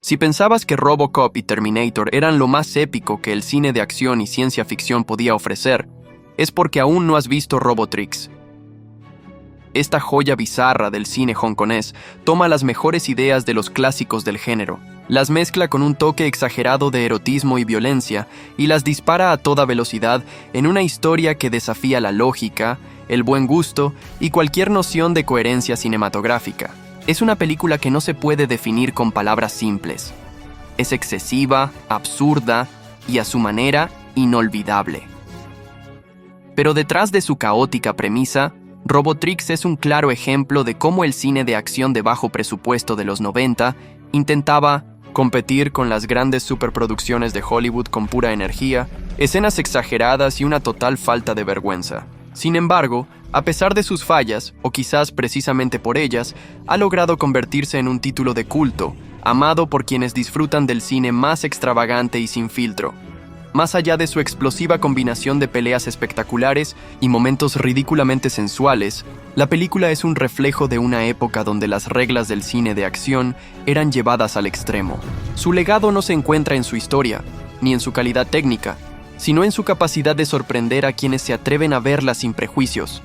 Si pensabas que RoboCop y Terminator eran lo más épico que el cine de acción y ciencia ficción podía ofrecer, es porque aún no has visto Robotrix. Esta joya bizarra del cine hongkonés toma las mejores ideas de los clásicos del género, las mezcla con un toque exagerado de erotismo y violencia y las dispara a toda velocidad en una historia que desafía la lógica, el buen gusto y cualquier noción de coherencia cinematográfica. Es una película que no se puede definir con palabras simples. Es excesiva, absurda y a su manera inolvidable. Pero detrás de su caótica premisa, Robotrix es un claro ejemplo de cómo el cine de acción de bajo presupuesto de los 90 intentaba competir con las grandes superproducciones de Hollywood con pura energía, escenas exageradas y una total falta de vergüenza. Sin embargo, a pesar de sus fallas, o quizás precisamente por ellas, ha logrado convertirse en un título de culto, amado por quienes disfrutan del cine más extravagante y sin filtro. Más allá de su explosiva combinación de peleas espectaculares y momentos ridículamente sensuales, la película es un reflejo de una época donde las reglas del cine de acción eran llevadas al extremo. Su legado no se encuentra en su historia, ni en su calidad técnica, sino en su capacidad de sorprender a quienes se atreven a verla sin prejuicios.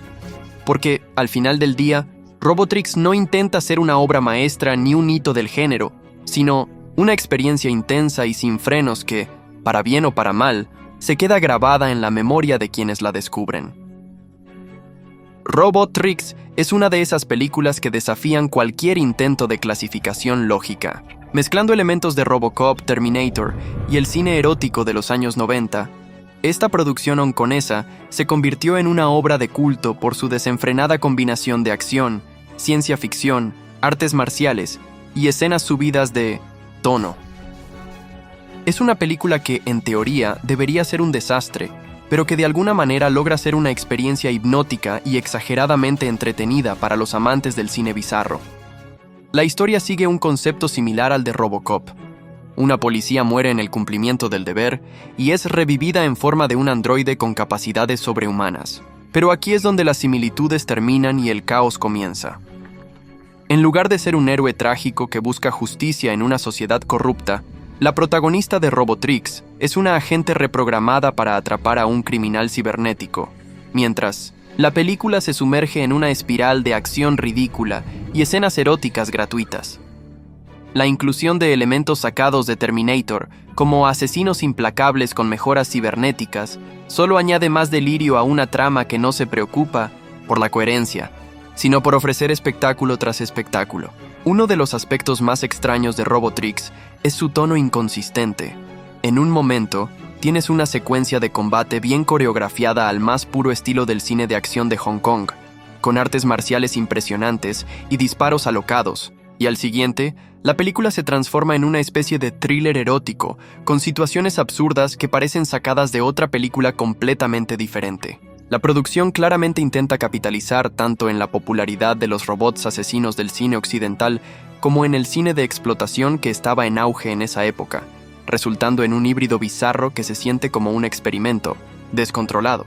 Porque, al final del día, Robotrix no intenta ser una obra maestra ni un hito del género, sino una experiencia intensa y sin frenos que, para bien o para mal, se queda grabada en la memoria de quienes la descubren. Robotrix es una de esas películas que desafían cualquier intento de clasificación lógica. Mezclando elementos de Robocop, Terminator y el cine erótico de los años 90, esta producción hongkonesa se convirtió en una obra de culto por su desenfrenada combinación de acción, ciencia ficción, artes marciales y escenas subidas de tono. Es una película que, en teoría, debería ser un desastre, pero que de alguna manera logra ser una experiencia hipnótica y exageradamente entretenida para los amantes del cine bizarro. La historia sigue un concepto similar al de Robocop. Una policía muere en el cumplimiento del deber y es revivida en forma de un androide con capacidades sobrehumanas. Pero aquí es donde las similitudes terminan y el caos comienza. En lugar de ser un héroe trágico que busca justicia en una sociedad corrupta, la protagonista de Robotrix es una agente reprogramada para atrapar a un criminal cibernético, mientras la película se sumerge en una espiral de acción ridícula y escenas eróticas gratuitas. La inclusión de elementos sacados de Terminator, como asesinos implacables con mejoras cibernéticas, solo añade más delirio a una trama que no se preocupa por la coherencia, sino por ofrecer espectáculo tras espectáculo. Uno de los aspectos más extraños de Robotrix es su tono inconsistente. En un momento, tienes una secuencia de combate bien coreografiada al más puro estilo del cine de acción de Hong Kong, con artes marciales impresionantes y disparos alocados, y al siguiente, la película se transforma en una especie de thriller erótico, con situaciones absurdas que parecen sacadas de otra película completamente diferente. La producción claramente intenta capitalizar tanto en la popularidad de los robots asesinos del cine occidental como en el cine de explotación que estaba en auge en esa época, resultando en un híbrido bizarro que se siente como un experimento, descontrolado.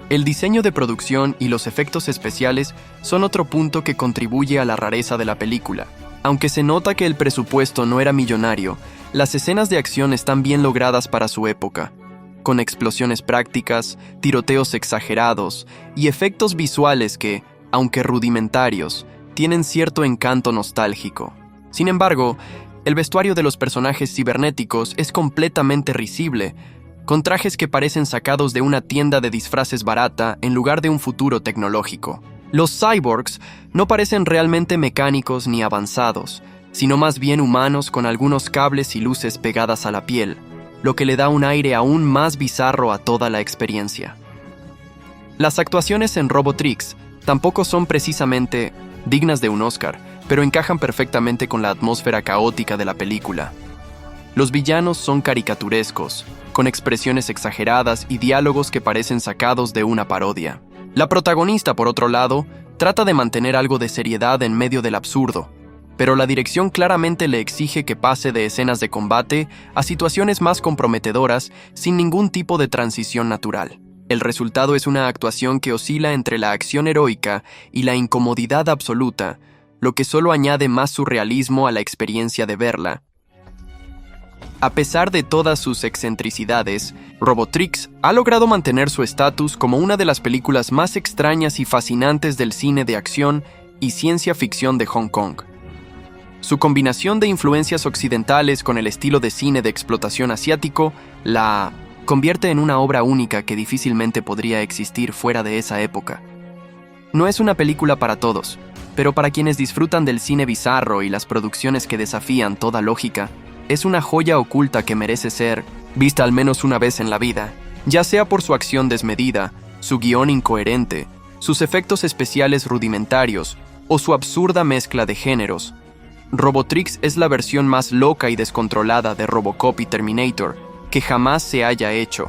El diseño de producción y los efectos especiales son otro punto que contribuye a la rareza de la película. Aunque se nota que el presupuesto no era millonario, las escenas de acción están bien logradas para su época, con explosiones prácticas, tiroteos exagerados y efectos visuales que, aunque rudimentarios, tienen cierto encanto nostálgico. Sin embargo, el vestuario de los personajes cibernéticos es completamente risible, con trajes que parecen sacados de una tienda de disfraces barata en lugar de un futuro tecnológico. Los cyborgs no parecen realmente mecánicos ni avanzados, sino más bien humanos con algunos cables y luces pegadas a la piel, lo que le da un aire aún más bizarro a toda la experiencia. Las actuaciones en Robotrix tampoco son precisamente dignas de un Oscar, pero encajan perfectamente con la atmósfera caótica de la película. Los villanos son caricaturescos, con expresiones exageradas y diálogos que parecen sacados de una parodia. La protagonista, por otro lado, trata de mantener algo de seriedad en medio del absurdo, pero la dirección claramente le exige que pase de escenas de combate a situaciones más comprometedoras sin ningún tipo de transición natural. El resultado es una actuación que oscila entre la acción heroica y la incomodidad absoluta, lo que solo añade más surrealismo a la experiencia de verla. A pesar de todas sus excentricidades, Robotrix ha logrado mantener su estatus como una de las películas más extrañas y fascinantes del cine de acción y ciencia ficción de Hong Kong. Su combinación de influencias occidentales con el estilo de cine de explotación asiático la convierte en una obra única que difícilmente podría existir fuera de esa época. No es una película para todos, pero para quienes disfrutan del cine bizarro y las producciones que desafían toda lógica, es una joya oculta que merece ser vista al menos una vez en la vida, ya sea por su acción desmedida, su guión incoherente, sus efectos especiales rudimentarios o su absurda mezcla de géneros. Robotrix es la versión más loca y descontrolada de Robocop y Terminator que jamás se haya hecho.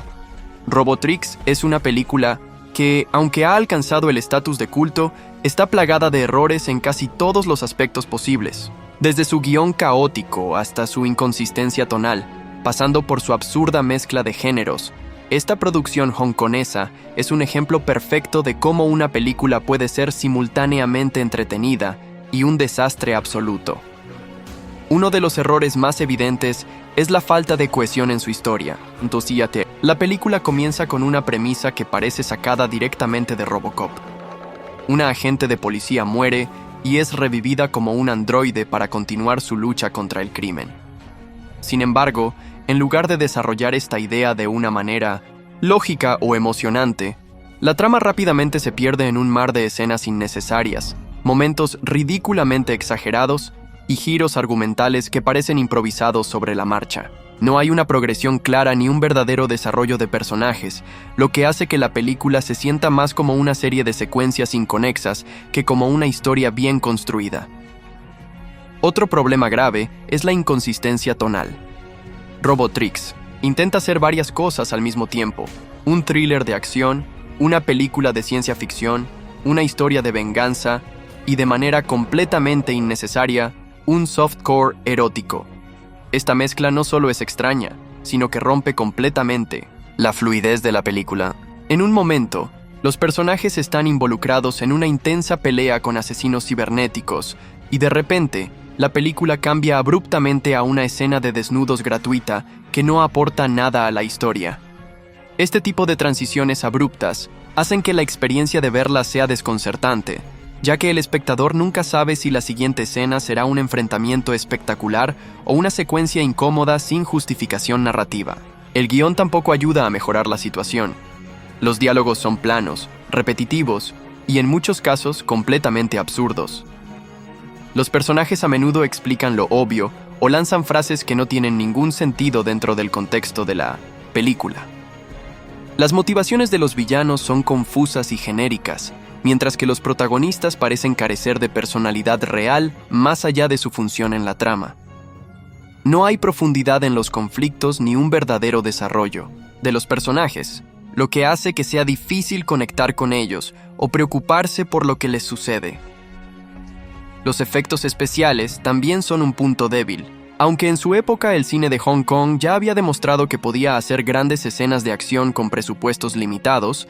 Robotrix es una película que, aunque ha alcanzado el estatus de culto, está plagada de errores en casi todos los aspectos posibles. Desde su guión caótico hasta su inconsistencia tonal, pasando por su absurda mezcla de géneros, esta producción hongkonesa es un ejemplo perfecto de cómo una película puede ser simultáneamente entretenida y un desastre absoluto. Uno de los errores más evidentes es la falta de cohesión en su historia. La película comienza con una premisa que parece sacada directamente de Robocop. Una agente de policía muere y es revivida como un androide para continuar su lucha contra el crimen. Sin embargo, en lugar de desarrollar esta idea de una manera lógica o emocionante, la trama rápidamente se pierde en un mar de escenas innecesarias, momentos ridículamente exagerados y giros argumentales que parecen improvisados sobre la marcha. No hay una progresión clara ni un verdadero desarrollo de personajes, lo que hace que la película se sienta más como una serie de secuencias inconexas que como una historia bien construida. Otro problema grave es la inconsistencia tonal. Robotrix intenta hacer varias cosas al mismo tiempo: un thriller de acción, una película de ciencia ficción, una historia de venganza y, de manera completamente innecesaria, un softcore erótico. Esta mezcla no solo es extraña, sino que rompe completamente la fluidez de la película. En un momento, los personajes están involucrados en una intensa pelea con asesinos cibernéticos, y de repente, la película cambia abruptamente a una escena de desnudos gratuita que no aporta nada a la historia. Este tipo de transiciones abruptas hacen que la experiencia de verla sea desconcertante, ya que el espectador nunca sabe si la siguiente escena será un enfrentamiento espectacular o una secuencia incómoda sin justificación narrativa. El guión tampoco ayuda a mejorar la situación. Los diálogos son planos, repetitivos y en muchos casos completamente absurdos. Los personajes a menudo explican lo obvio o lanzan frases que no tienen ningún sentido dentro del contexto de la película. Las motivaciones de los villanos son confusas y genéricas, mientras que los protagonistas parecen carecer de personalidad real más allá de su función en la trama. No hay profundidad en los conflictos ni un verdadero desarrollo de los personajes, lo que hace que sea difícil conectar con ellos o preocuparse por lo que les sucede. Los efectos especiales también son un punto débil. Aunque en su época el cine de Hong Kong ya había demostrado que podía hacer grandes escenas de acción con presupuestos limitados,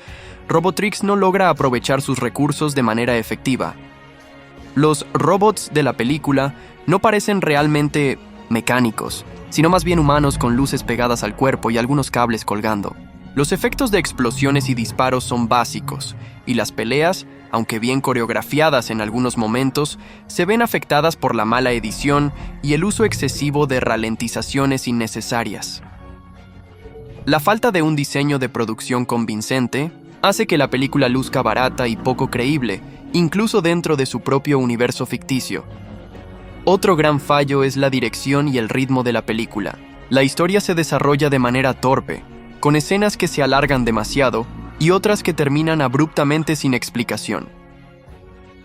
Robotrix no logra aprovechar sus recursos de manera efectiva. Los robots de la película no parecen realmente mecánicos, sino más bien humanos con luces pegadas al cuerpo y algunos cables colgando. Los efectos de explosiones y disparos son básicos, y las peleas, aunque bien coreografiadas en algunos momentos, se ven afectadas por la mala edición y el uso excesivo de ralentizaciones innecesarias. La falta de un diseño de producción convincente hace que la película luzca barata y poco creíble, incluso dentro de su propio universo ficticio. Otro gran fallo es la dirección y el ritmo de la película. La historia se desarrolla de manera torpe, con escenas que se alargan demasiado y otras que terminan abruptamente sin explicación.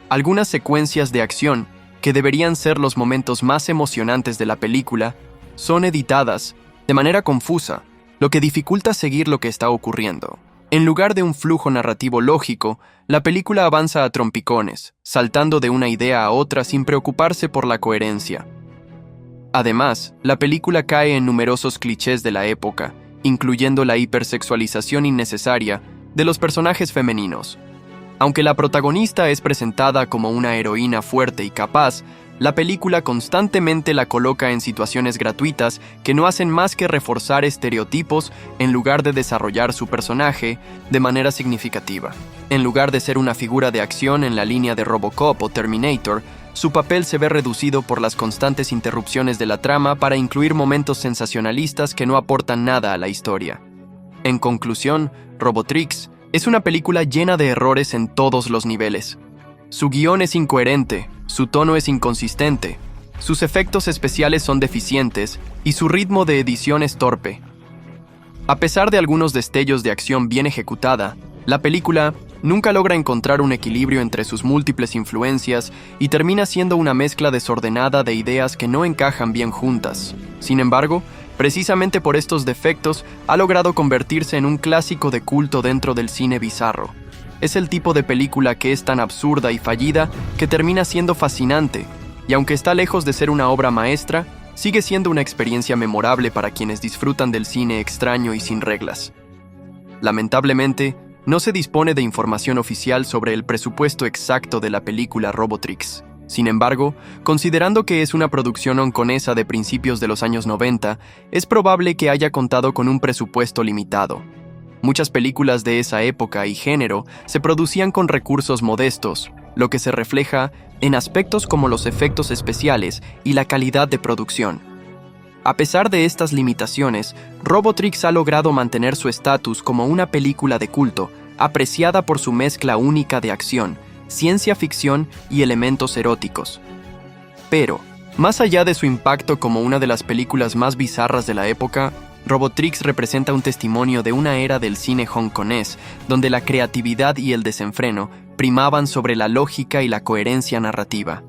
Algunas secuencias de acción, que deberían ser los momentos más emocionantes de la película, son editadas de manera confusa, lo que dificulta seguir lo que está ocurriendo. En lugar de un flujo narrativo lógico, la película avanza a trompicones, saltando de una idea a otra sin preocuparse por la coherencia. Además, la película cae en numerosos clichés de la época, incluyendo la hipersexualización innecesaria de los personajes femeninos. Aunque la protagonista es presentada como una heroína fuerte y capaz, La película constantemente la coloca en situaciones gratuitas que no hacen más que reforzar estereotipos en lugar de desarrollar su personaje de manera significativa. En lugar de ser una figura de acción en la línea de RoboCop o Terminator, su papel se ve reducido por las constantes interrupciones de la trama para incluir momentos sensacionalistas que no aportan nada a la historia. En conclusión, Robotrix es una película llena de errores en todos los niveles. Su guión es incoherente, su tono es inconsistente, sus efectos especiales son deficientes y su ritmo de edición es torpe. A pesar de algunos destellos de acción bien ejecutada, la película nunca logra encontrar un equilibrio entre sus múltiples influencias y termina siendo una mezcla desordenada de ideas que no encajan bien juntas. Sin embargo, precisamente por estos defectos, ha logrado convertirse en un clásico de culto dentro del cine bizarro. Es el tipo de película que es tan absurda y fallida que termina siendo fascinante, y aunque está lejos de ser una obra maestra, sigue siendo una experiencia memorable para quienes disfrutan del cine extraño y sin reglas. Lamentablemente, no se dispone de información oficial sobre el presupuesto exacto de la película Robotrix. Sin embargo, considerando que es una producción hongkonesa de principios de los años 90, es probable que haya contado con un presupuesto limitado. Muchas películas de esa época y género se producían con recursos modestos, lo que se refleja en aspectos como los efectos especiales y la calidad de producción. A pesar de estas limitaciones, Robotrix ha logrado mantener su estatus como una película de culto, apreciada por su mezcla única de acción, ciencia ficción y elementos eróticos. Pero, más allá de su impacto como una de las películas más bizarras de la época, Robotrix representa un testimonio de una era del cine hongkonés, donde la creatividad y el desenfreno primaban sobre la lógica y la coherencia narrativa.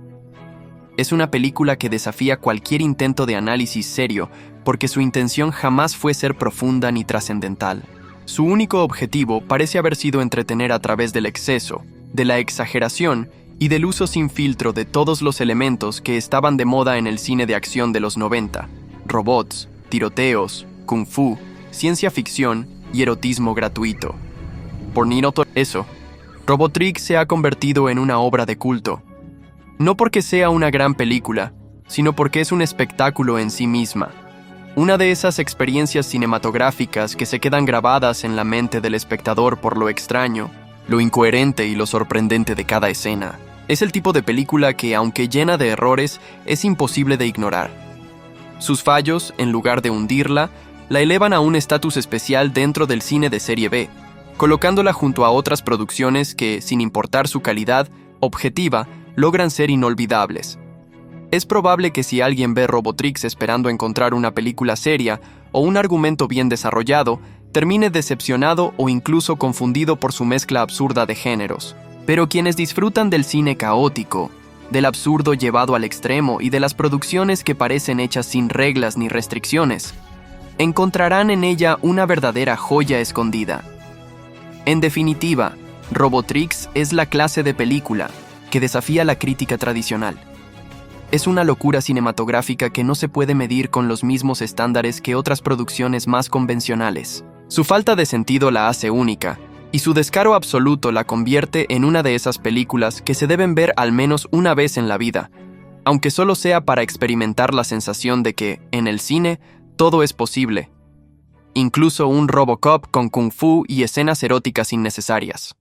Es una película que desafía cualquier intento de análisis serio, porque su intención jamás fue ser profunda ni trascendental. Su único objetivo parece haber sido entretener a través del exceso, de la exageración y del uso sin filtro de todos los elementos que estaban de moda en el cine de acción de los 90: robots, tiroteos, kung fu, ciencia ficción y erotismo gratuito. Por ni noto eso, Robotrix se ha convertido en una obra de culto. No porque sea una gran película, sino porque es un espectáculo en sí misma. Una de esas experiencias cinematográficas que se quedan grabadas en la mente del espectador por lo extraño, lo incoherente y lo sorprendente de cada escena. Es el tipo de película que, aunque llena de errores, es imposible de ignorar. Sus fallos, en lugar de hundirla, la elevan a un estatus especial dentro del cine de serie B, colocándola junto a otras producciones que, sin importar su calidad objetiva, logran ser inolvidables. Es probable que si alguien ve Robotrix esperando encontrar una película seria o un argumento bien desarrollado, termine decepcionado o incluso confundido por su mezcla absurda de géneros. Pero quienes disfrutan del cine caótico, del absurdo llevado al extremo y de las producciones que parecen hechas sin reglas ni restricciones, encontrarán en ella una verdadera joya escondida. En definitiva, Robotrix es la clase de película que desafía la crítica tradicional. Es una locura cinematográfica que no se puede medir con los mismos estándares que otras producciones más convencionales. Su falta de sentido la hace única, y su descaro absoluto la convierte en una de esas películas que se deben ver al menos una vez en la vida, aunque solo sea para experimentar la sensación de que, en el cine, todo es posible. Incluso un RoboCop con kung fu y escenas eróticas innecesarias.